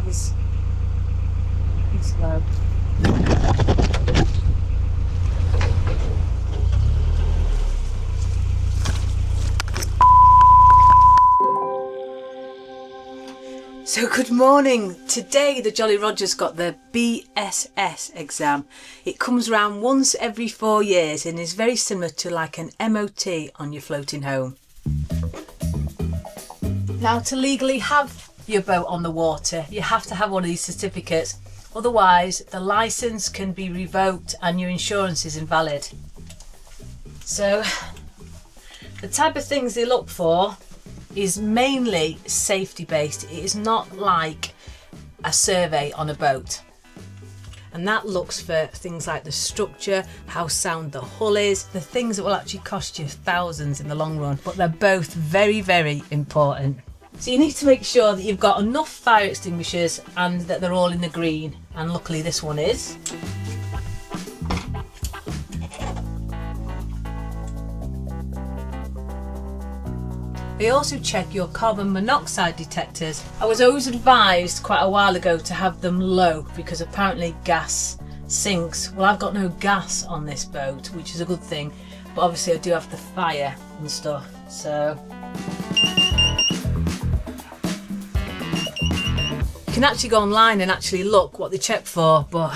He's slow. So good morning. Today the Jolly Roger's got the BSS exam. It comes around once every 4 years and is very similar to like an MOT on your floating home. Now, to legally have your boat on the water, you have to have one of these certificates. Otherwise, the licence can be revoked and your insurance is invalid. So, the type of things they look for is mainly safety based. It is not like a survey on a boat. And that looks for things like the structure, how sound the hull is, the things that will actually cost you thousands in the long run. But they're both very, very important. So you need to make sure that you've got enough fire extinguishers and that they're all in the green. And luckily this one is. They also check your carbon monoxide detectors. I was always advised quite a while ago to have them low because apparently gas sinks. Well, I've got no gas on this boat, which is a good thing, but obviously I do have the fire and stuff, so. You can actually go online and actually look what they check for, but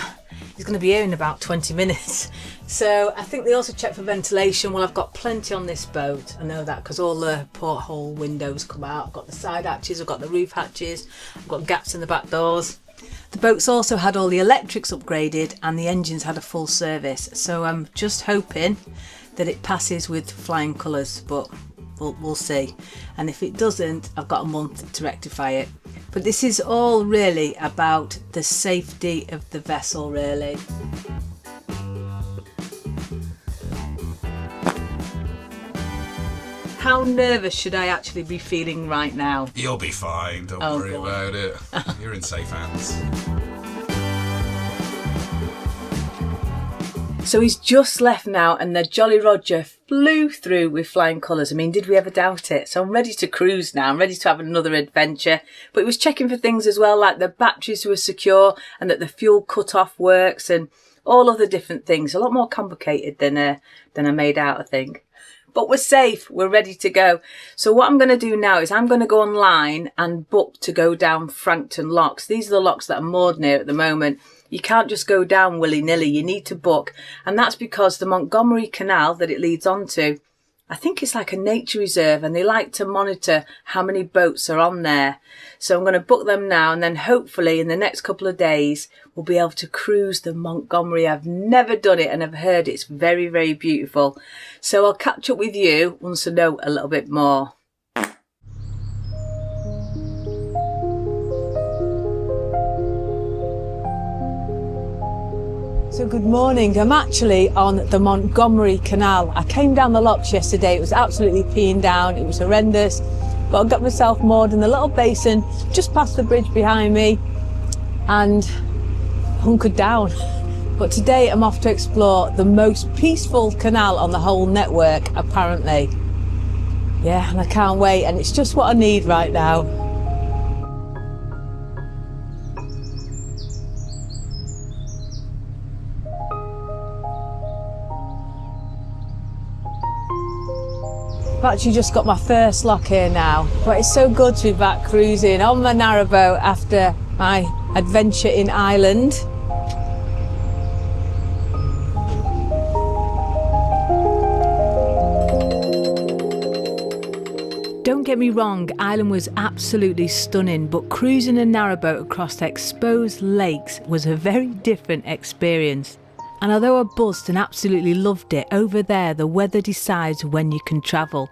it's going to be here in about 20 minutes. So I think they also check for ventilation. Well, I've got plenty on this boat. I know that because all the porthole windows come out. I've got the side hatches, I've got the roof hatches, I've got gaps in the back doors. The boat's also had all the electrics upgraded and the engines had a full service. So I'm just hoping that it passes with flying colours, but we'll see. And if it doesn't, I've got a month to rectify it. But this is all really about the safety of the vessel, really. How nervous should I actually be feeling right now? You'll be fine, don't worry about it. You're in safe hands. So he's just left now and the Jolly Roger flew through with flying colours. I mean, did we ever doubt it? So I'm ready to cruise now. I'm ready to have another adventure. But it was checking for things as well, like the batteries were secure and that the fuel cut-off works and all other different things. A lot more complicated than I made out, I think. But we're safe, we're ready to go. So what I'm going to do now is I'm going to go online and book to go down Frankton locks. These are the locks that are moored near at the moment. You can't just go down willy-nilly, you need to book. And that's because the Montgomery Canal that it leads onto, I think it's like a nature reserve and they like to monitor how many boats are on there. So I'm going to book them now and then hopefully in the next couple of days we'll be able to cruise the Montgomery. I've never done it and I've heard it's very, very beautiful. So I'll catch up with you once I know a little bit more. So good morning. I'm actually on the Montgomery Canal. I came down the locks yesterday. It was absolutely peeing down. It was horrendous. But I got myself moored in the little basin just past the bridge behind me and hunkered down. But today I'm off to explore the most peaceful canal on the whole network, apparently. Yeah, and I can't wait. And it's just what I need right now. I've actually just got my first lock here now, but it's so good to be back cruising on my narrowboat after my adventure in Ireland. Don't get me wrong, Ireland was absolutely stunning, but cruising a narrowboat across exposed lakes was a very different experience. And although I buzzed and absolutely loved it, over there the weather decides when you can travel.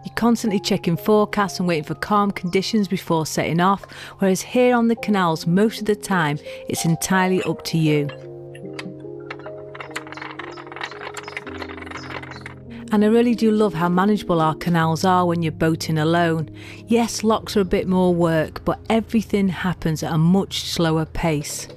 You're constantly checking forecasts and waiting for calm conditions before setting off, whereas here on the canals most of the time it's entirely up to you. And I really do love how manageable our canals are when you're boating alone. Yes, locks are a bit more work, but everything happens at a much slower pace.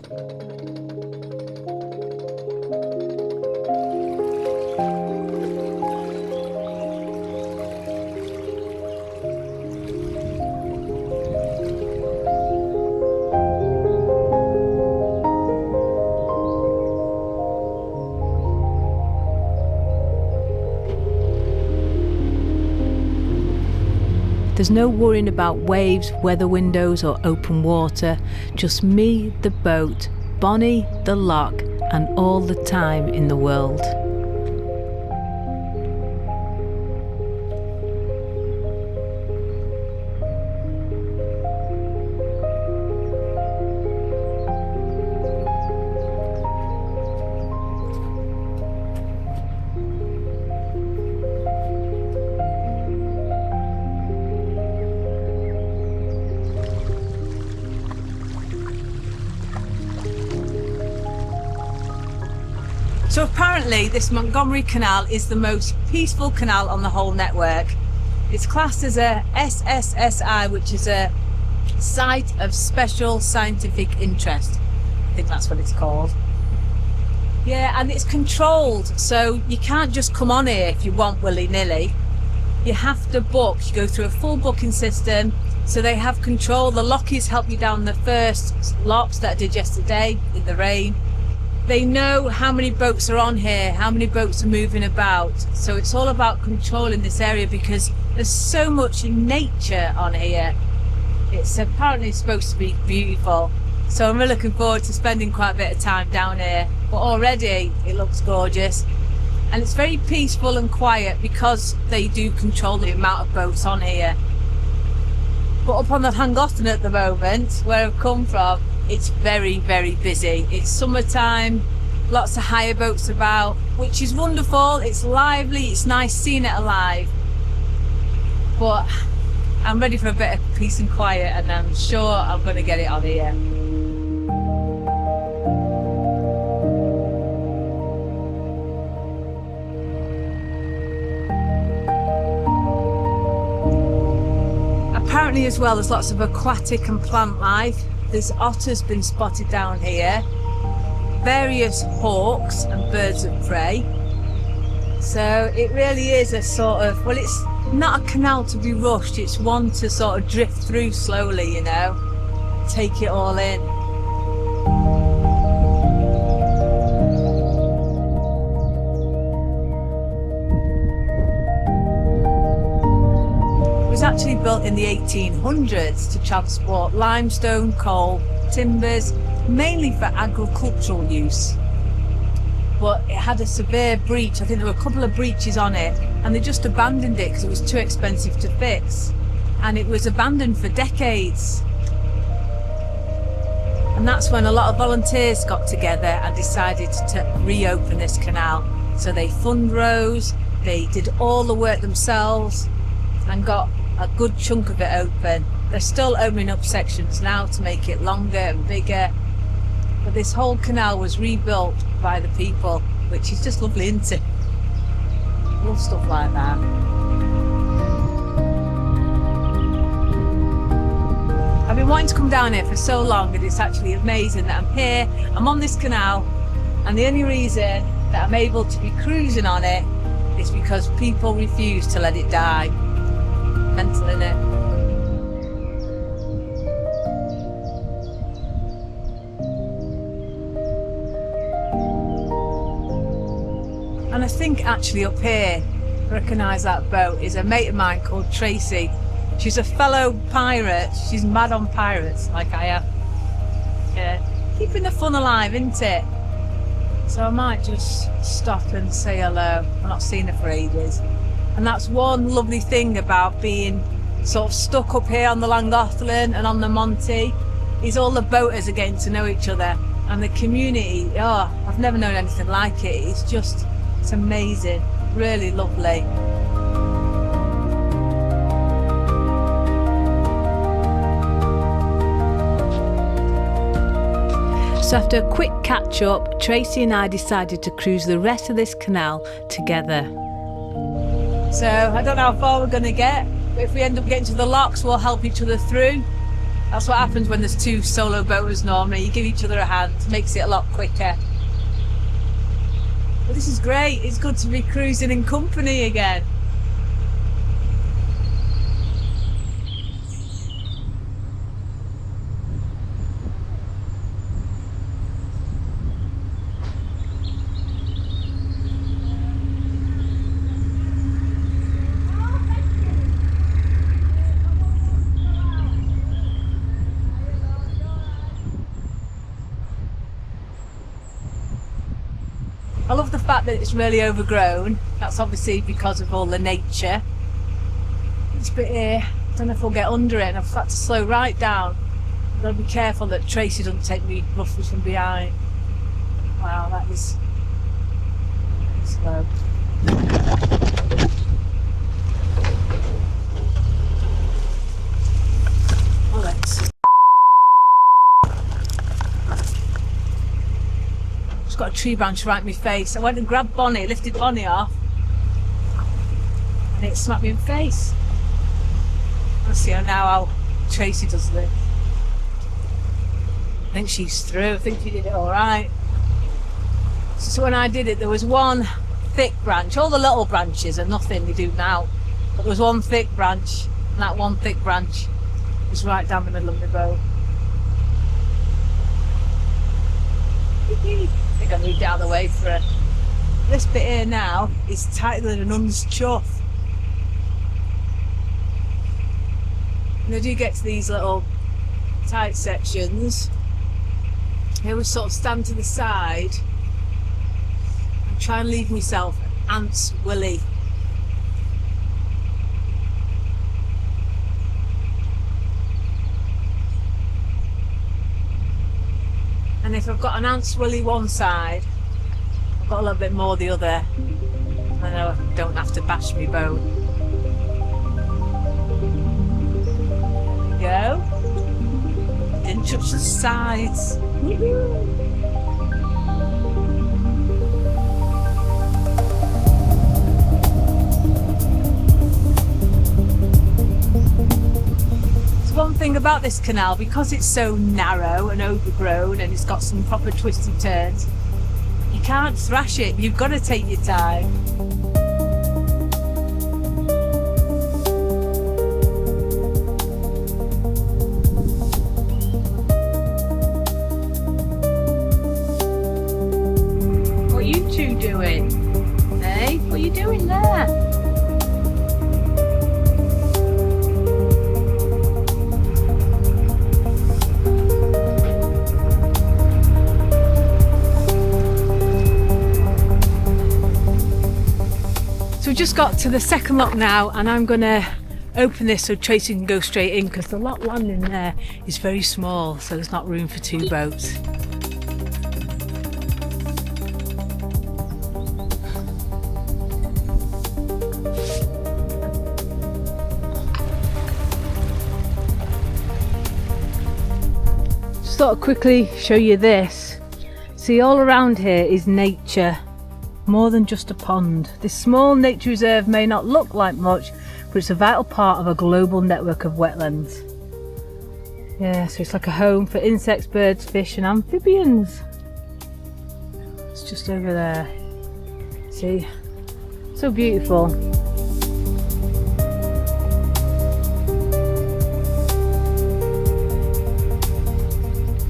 There's no worrying about waves, weather windows or open water. Just me, the boat, Bonnie, the lock, and all the time in the world. So apparently this Montgomery Canal is the most peaceful canal on the whole network. It's classed as a SSSI, which is a Site of Special Scientific Interest. I think that's what it's called. Yeah, and it's controlled, so you can't just come on here if you want willy-nilly. You have to book. You go through a full booking system, so they have control. The lockies help you down the first locks that I did yesterday in the rain. They know how many boats are on here, how many boats are moving about. So it's all about controlling this area because there's so much nature on here. It's apparently supposed to be beautiful. So I'm really looking forward to spending quite a bit of time down here. But already it looks gorgeous. And it's very peaceful and quiet because they do control the amount of boats on here. But up on the Llangollen at the moment, where I've come from, it's very, very busy. It's summertime, lots of hire boats about, which is wonderful. It's lively, it's nice seeing it alive. But I'm ready for a bit of peace and quiet, and I'm sure I'm going to get it on here. Apparently as well, there's lots of aquatic and plant life. There's otters been spotted down here, various hawks and birds of prey. So it really is a sort of, well, it's not a canal to be rushed, it's one to sort of drift through slowly, you know, take it all in. It was actually built in the 1800s to transport limestone, coal, timbers, mainly for agricultural use. But it had a severe breach. I think there were a couple of breaches on it, and they just abandoned it because it was too expensive to fix. And it was abandoned for decades. And that's when a lot of volunteers got together and decided to reopen this canal. So they fundraised, they did all the work themselves and got a good chunk of it open. They're still opening up sections now to make it longer and bigger. But this whole canal was rebuilt by the people, which is just lovely, isn't it? Love stuff like that. I've been wanting to come down here for so long, and it's actually amazing that I'm here. I'm on this canal, and the only reason that I'm able to be cruising on it is because people refuse to let it die. Mental, innit? And I think actually up here, recognise that boat, is a mate of mine called Tracy. She's a fellow pirate. She's mad on pirates, like I am. Yeah, keeping the fun alive, isn't it? So I might just stop and say hello. I've not seen her for ages. And that's one lovely thing about being sort of stuck up here on the Llangollen and on the Monty, is all the boaters are getting to know each other. And the community, oh, I've never known anything like it. It's amazing, really lovely. So after a quick catch up, Tracy and I decided to cruise the rest of this canal together. So I don't know how far we're going to get, but if we end up getting to the locks, we'll help each other through. That's what happens when there's two solo boaters normally. You give each other a hand, makes it a lot quicker. But this is great, it's good to be cruising in company again. I love the fact that it's really overgrown. That's obviously because of all the nature. This bit here, I don't know if I'll get under it, and I've got to slow right down. I've got to be careful that Tracy doesn't take me roughly from behind. Wow, that is slow. Oh, let's. Just got a tree branch right in my face. I went and grabbed Bonnie, lifted Bonnie off, and it smacked me in the face. Let's see how Tracy does this. I think she's through. I think she did it all right. So when I did it, there was one thick branch. All the little branches are nothing, they do now. But there was one thick branch, and that one thick branch was right down the middle of my boat. I think I moved out of the way for it. This bit here now is tighter than an nun's chuff. And I do get to these little tight sections. I always sort of stand to the side and try and leave myself an ant's willy. And if I've got an ant's willy one side, I've got a little bit more the other. I know I don't have to bash my boat. There we go. Didn't touch the sides. One thing about this canal, because it's so narrow and overgrown and it's got some proper twisty turns, you can't thrash it, you've got to take your time. What are you two doing? Hey, what are you doing there? So we just got to the second lock now, and I'm going to open this so Tracy can go straight in, because the lock landing there is very small, so there's not room for two boats. Just thought I'd quickly show you this. See, all around here is nature. More than just a pond. This small nature reserve may not look like much, but it's a vital part of a global network of wetlands. Yeah, so it's like a home for insects, birds, fish and amphibians. It's just over there. See? So beautiful.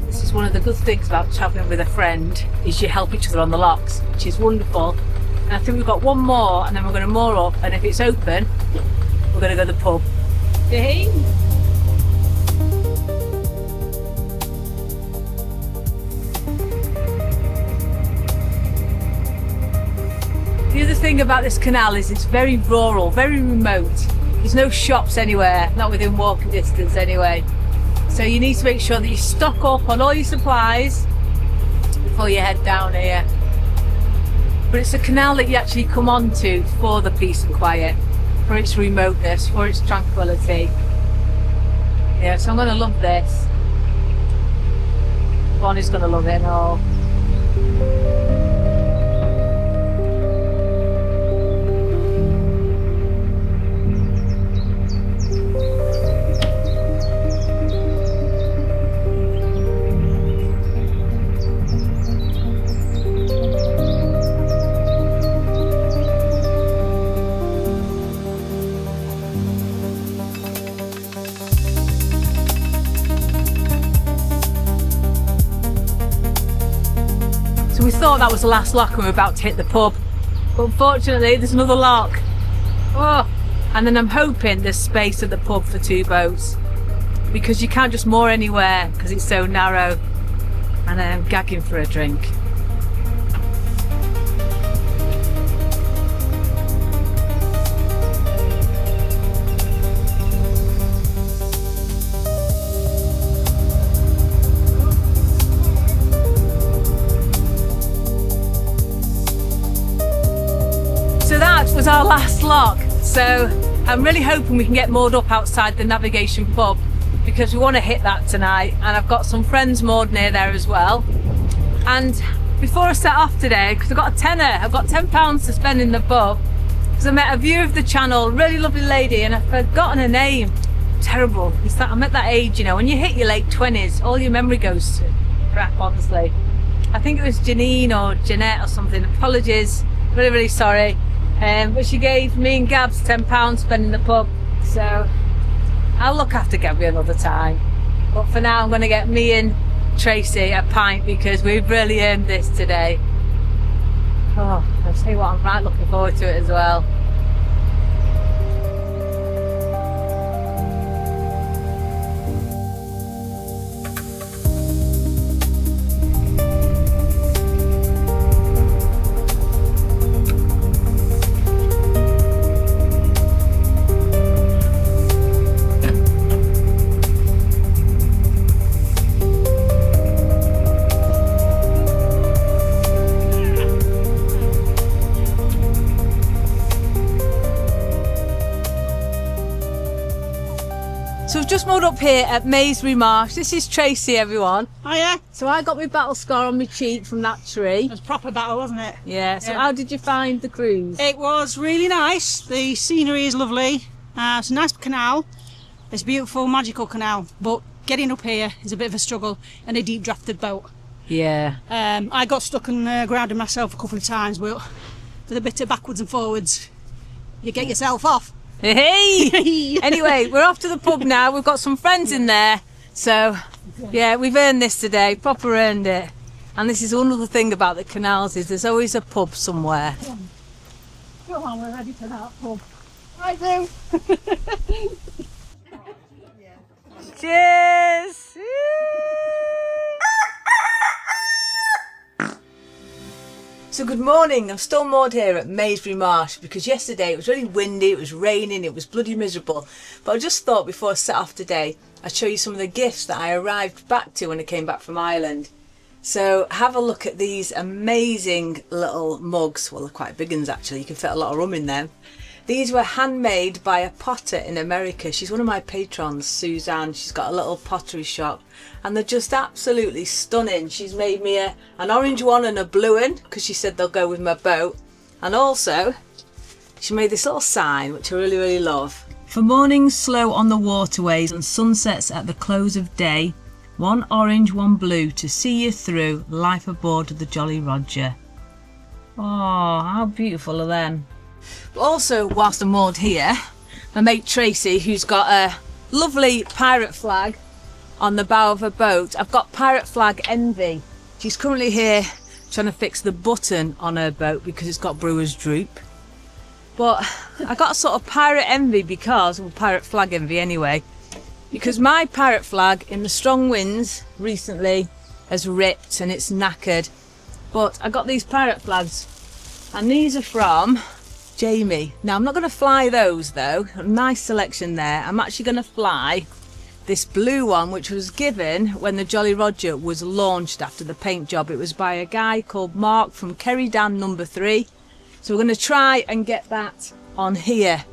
This is one of the good things about travelling with a friend, is you help each other on the locks, which is wonderful. And I think we've got one more, and then we're going to moor up, and if it's open, we're going to go to the pub. Hey. The other thing about this canal is it's very rural, very remote. There's no shops anywhere, not within walking distance anyway. So you need to make sure that you stock up on all your supplies before you head down here. But it's a canal that you actually come onto for the peace and quiet, for its remoteness, for its tranquility. Yeah, so I'm going to love this. Bonnie's going to love it and all. So we thought that was the last lock and we were about to hit the pub, but unfortunately there's another lock. Oh, and then I'm hoping there's space at the pub for two boats, because you can't just moor anywhere because it's so narrow, and I'm gagging for a drink. our last lock, so I'm really hoping we can get moored up outside the Navigation pub because we want to hit that tonight, and I've got some friends moored near there as well. And before I set off today, because I've got a tenner, I've got £10 to spend in the pub, because I met a viewer of the channel, really lovely lady, and I've forgotten her name. Terrible. It's that I'm at that age, you know, when you hit your late 20s, all your memory goes to crap, honestly. I think it was Janine or Jeanette or something. Apologies, really, really sorry. But she gave me and Gabs £10 spending the pub, so I'll look after Gabby another time. But for now, I'm going to get me and Tracy a pint because we've really earned this today. Oh, I'll tell you what, I'm right looking forward to it as well. So we've just moored up here at Maysbury Marsh. This is Tracy, everyone. Hiya. So I got my battle scar on my cheek from that tree. It was proper battle, wasn't it? Yeah, so how did you find the cruise? It was really nice. The scenery is lovely. It's a nice canal. It's a beautiful, magical canal. But getting up here is a bit of a struggle in a deep drafted boat. Yeah. I got stuck on the ground myself a couple of times, but with a bit of backwards and forwards, you get yourself off. Hey! Anyway, we're off to the pub now. We've got some friends in there. So, yeah, we've earned this today. Proper earned it. And this is another thing about the canals is there's always a pub somewhere. Come on, we're ready for that pub. I do. Cheers! So good morning, I'm still moored here at Maysbury Marsh because yesterday it was really windy, it was raining, it was bloody miserable. But I just thought before I set off today, I'd show you some of the gifts that I arrived back to when I came back from Ireland. So have a look at these amazing little mugs. Well, they're quite big ones actually, you can fit a lot of rum in them. These were handmade by a potter in America. She's one of my patrons, Suzanne. She's got a little pottery shop and they're just absolutely stunning. She's made me an orange one and a blue one because she said they'll go with my boat. And also, she made this little sign, which I really, really love. For mornings slow on the waterways and sunsets at the close of day, one orange, one blue to see you through, life aboard the Jolly Roger. Oh, how beautiful are them? Also, whilst I'm moored here, my mate Tracy, who's got a lovely pirate flag on the bow of her boat. I've got pirate flag envy. She's currently here trying to fix the button on her boat because it's got brewer's droop. But I got sort of pirate envy because, well, pirate flag envy anyway, because my pirate flag in the strong winds recently has ripped and it's knackered. But I got these pirate flags and these are from Jamie. Now I'm not going to fly those though, a nice selection there. I'm actually going to fly this blue one which was given when the Jolly Roger was launched after the paint job. It was by a guy called Mark from Kerry Dan number 3. So we're going to try and get that on here.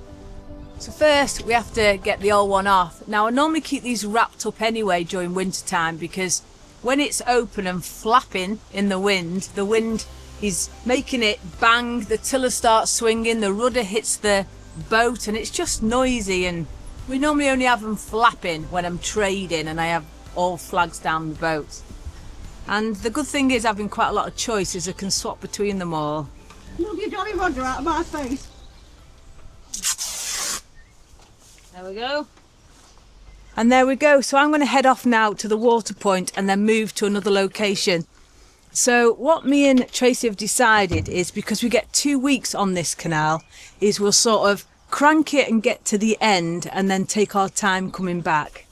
So first we have to get the old one off. Now I normally keep these wrapped up anyway during winter time because when it's open and flapping in the wind is making it bang, the tiller starts swinging, the rudder hits the boat and it's just noisy, and we normally only have them flapping when I'm trading and I have all flags down the boat. And the good thing is having quite a lot of choices, I can swap between them all. Look your Jolly Roger out of my face. There we go. And there we go. So I'm going to head off now to the water point and then move to another location. So what me and Tracy have decided is, because we get 2 weeks on this canal, is we'll sort of crank it and get to the end and then take our time coming back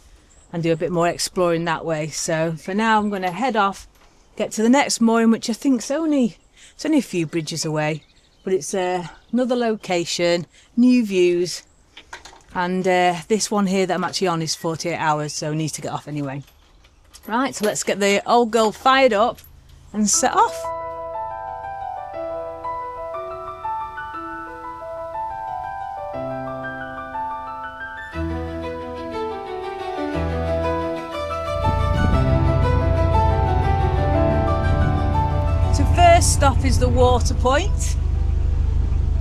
and do a bit more exploring that way. So for now I'm going to head off, get to the next mooring, which I think is only a few bridges away, but it's another location, new views, and this one here that I'm actually on is 48 hours, so needs to get off anyway. Right, so let's get the old girl fired up and set off. Next stop is the water point,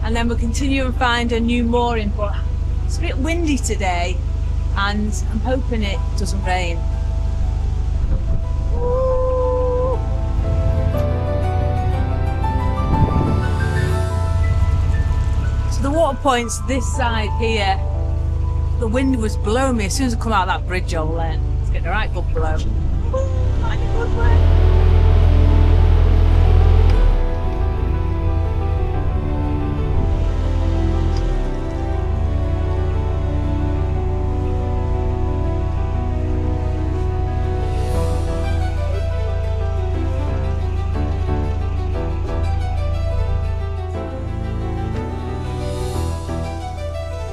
and then we'll continue and find a new mooring, but it's a bit windy today and I'm hoping it doesn't rain. Ooh. So the water point's this side here. The wind was blowing me as soon as I come out of that bridge over there. It's getting a right good blow. Ooh, not in a good way.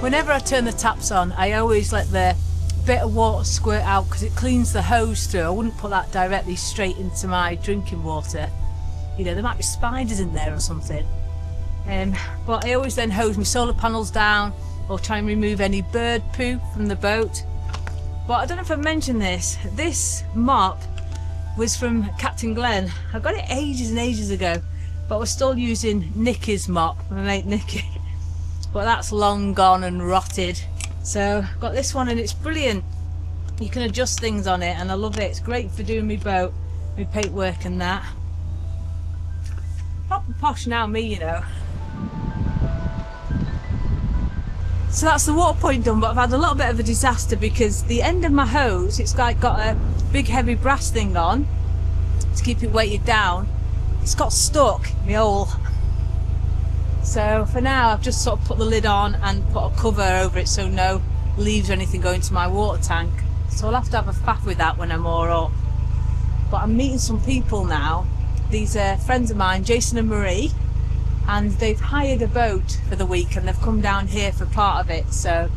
Whenever I turn the taps on, I always let the bit of water squirt out because it cleans the hose through. I wouldn't put that directly straight into my drinking water. You know, there might be spiders in there or something. But I always then hose my solar panels down or try and remove any bird poo from the boat. But I don't know if I mentioned this. This mop was from Captain Glenn. I got it ages and ages ago, but we're still using Nicky's mop, my mate Nicky. But that's long gone and rotted. So I've got this one and it's brilliant. You can adjust things on it and I love it. It's great for doing my boat, my paintwork and that. Proper posh now, me, you know. So that's the water point done, but I've had a little bit of a disaster because the end of my hose, it's like got a big heavy brass thing on to keep it weighted down. It's got stuck in my hole. So for now I've just sort of put the lid on and put a cover over it so no leaves or anything go into my water tank. So I'll have to have a faff with that when I'm all up. But I'm meeting some people now. These are friends of mine, Jason and Marie, and they've hired a boat for the week and they've come down here for part of it. So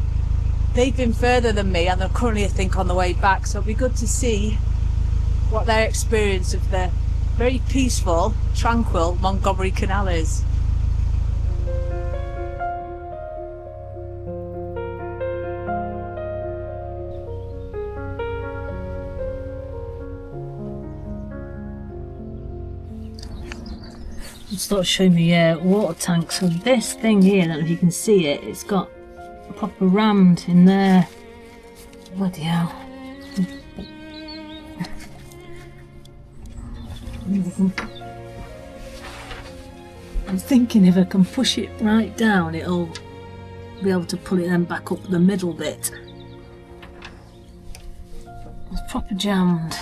they've been further than me and they're currently, I think, on the way back. So it'll be good to see what their experience of the very peaceful, tranquil Montgomery Canal is. Just thought I'd show me water tank. So this thing here, I don't know if you can see it, it's got proper rammed in there. Bloody hell. I'm thinking if I can push it right down, it'll be able to pull it then back up the middle bit. It's proper jammed.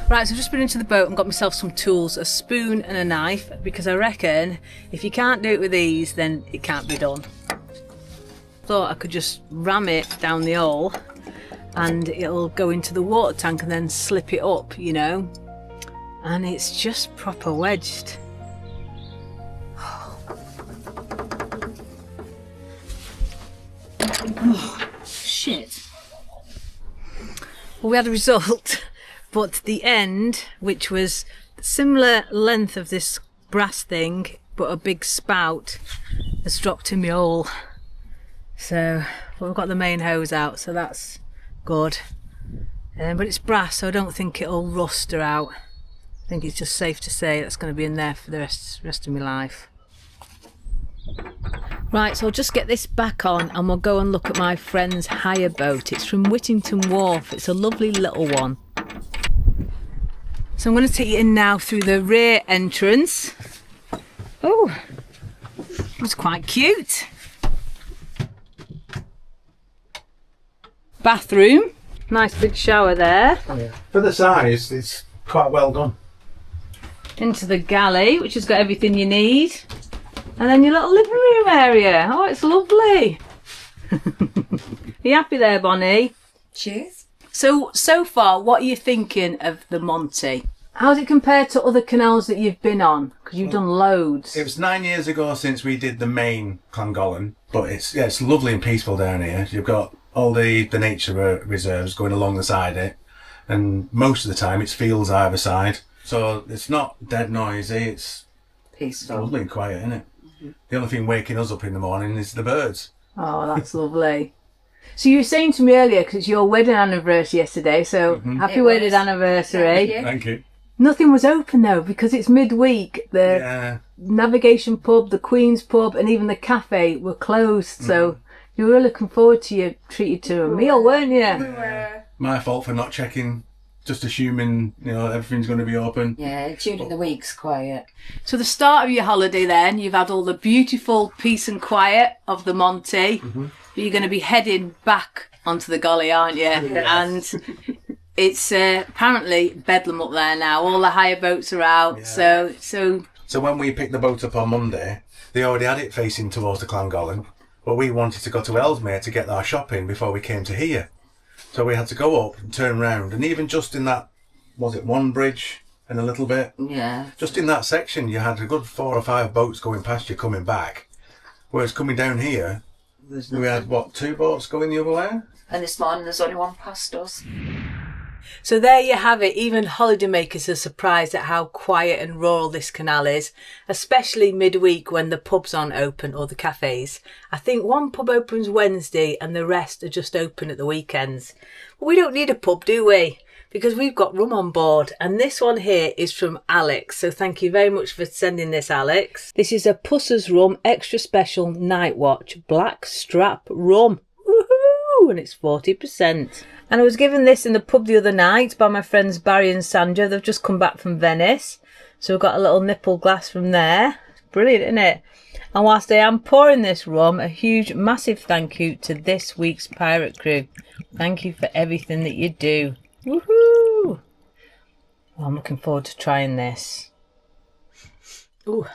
Right, so I've just been into the boat and got myself some tools, a spoon and a knife, because I reckon if you can't do it with these, then it can't be done. Thought I could just ram it down the hole and it'll go into the water tank and then slip it up, you know, and it's just proper wedged. Oh, shit. Well, we had a result. But the end, which was similar length of this brass thing, but a big spout, has dropped in my hole. So, but we've got the main hose out, so that's good. But it's brass, so I don't think it'll rust or out. I think it's just safe to say that's going to be in there for the rest of my life. Right, so I'll just get this back on and we'll go and look at my friend's hire boat. It's from Whittington Wharf. It's a lovely little one. So I'm going to take you in now through the rear entrance. Oh, it was quite cute. Bathroom, nice big shower there. Oh, yeah. For the size, it's quite well done. Into the galley, which has got everything you need. And then your little living room area. Oh, it's lovely. Are you happy there, Bonnie? Cheers. So far, what are you thinking of the Monty? How's it compared to other canals that you've been on? Because you've done loads. It was 9 years ago since we did the main Llangollen, but it's lovely and peaceful down here. You've got all the nature reserves going along the side of it, and most of the time it's fields either side. So it's not dead noisy, it's Peaceful. lovely and quiet, isn't it? Mm-hmm. The only thing waking us up in the morning is the birds. Oh, that's lovely. So you were saying to me earlier, because it's your wedding anniversary yesterday, so happy wedding anniversary. Thank you. Nothing was open though, because it's midweek. The Navigation pub, the Queen's pub, and even the cafe were closed. So you were looking forward to your treated to a meal, weren't you? We were. My fault for not checking, just assuming, everything's going to be open. Yeah, during the week's quiet. So the start of your holiday then, you've had all the beautiful peace and quiet of the Monty. But you're going to be heading back onto the Golly, aren't you? Yes. And it's apparently bedlam up there now. All the hire boats are out. Yeah. So when we picked the boat up on Monday, they already had it facing towards the Llangollen, but we wanted to go to Ellesmere to get our shopping before we came to here. So we had to go up and turn round, and even just in that, was it one bridge and a little bit? Yeah. Just in that section, you had a good 4 or 5 boats going past you coming back. Whereas coming down here, we had, 2 boats going the other way? And this morning there's only one past us. So there you have it. Even holidaymakers are surprised at how quiet and rural this canal is, especially midweek when the pubs aren't open or the cafes. I think one pub opens Wednesday and the rest are just open at the weekends. But we don't need a pub, do we? Because we've got rum on board, and this one here is from Alex. So thank you very much for sending this, Alex. This is a Pusser's Rum Extra Special Night Watch Black Strap Rum. Woohoo! And it's 40%. And I was given this in the pub the other night by my friends Barry and Sandra. They've just come back from Venice. So we've got a little nipple glass from there. It's brilliant, isn't it? And whilst I am pouring this rum, a huge, massive thank you to this week's pirate crew. Thank you for everything that you do. Woohoo! Well, I'm looking forward to trying this. Ooh,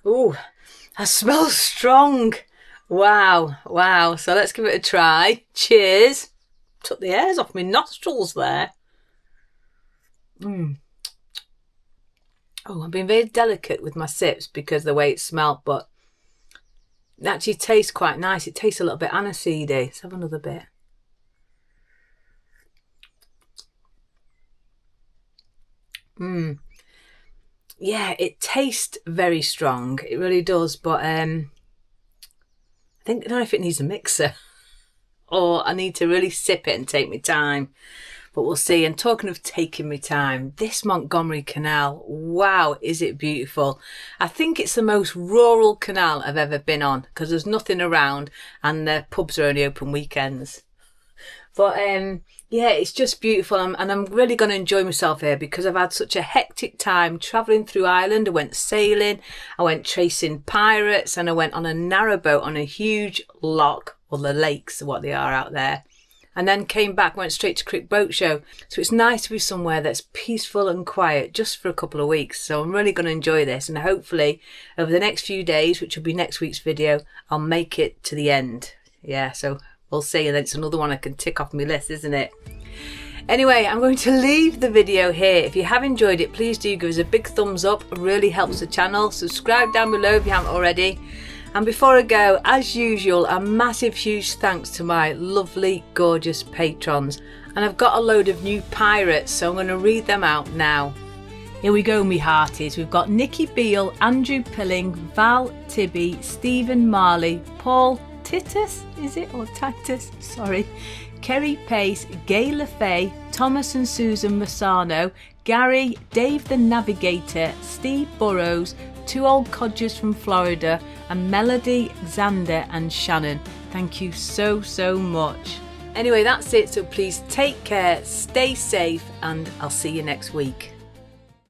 that smells strong. Wow. So let's give it a try. Cheers. Took the airs off my nostrils there. Oh, I've been very delicate with my sips because of the way it smelt, but it actually tastes quite nice. It tastes a little bit aniseedy. Let's have another bit. Yeah, it tastes very strong. It really does, but I don't know if it needs a mixer or I need to really sip it and take my time. But we'll see. And talking of taking my time, this Montgomery Canal, wow, is it beautiful. I think it's the most rural canal I've ever been on because there's nothing around and the pubs are only open weekends. But yeah, it's just beautiful, and I'm really going to enjoy myself here because I've had such a hectic time travelling through Ireland. I went sailing, I went chasing pirates, and I went on a narrowboat on a huge loch, or the lakes, what they are out there. And then came back, went straight to Crick Boat Show. So it's nice to be somewhere that's peaceful and quiet just for a couple of weeks. So I'm really going to enjoy this, and hopefully over the next few days, which will be next week's video, I'll make it to the end. Yeah, so we'll see, and then it's another one I can tick off my list, isn't it? Anyway, I'm going to leave the video here. If you have enjoyed it, please do give us a big thumbs up. It really helps the channel. Subscribe down below if you haven't already. And before I go, as usual, a massive huge thanks to my lovely, gorgeous patrons. And I've got a load of new pirates, so I'm going to read them out now. Here we go, me hearties. We've got Nikki Beale, Andrew Pilling, Val Tibby, Stephen Marley, Paul Titus, is it? Or Titus? Sorry. Kerry Pace, Gay LaFay, Thomas and Susan Massano, Gary, Dave the Navigator, Steve Burrows, 2 old codgers from Florida, and Melody, Xander and Shannon. Thank you so much. Anyway, that's it. So please take care, stay safe, and I'll see you next week.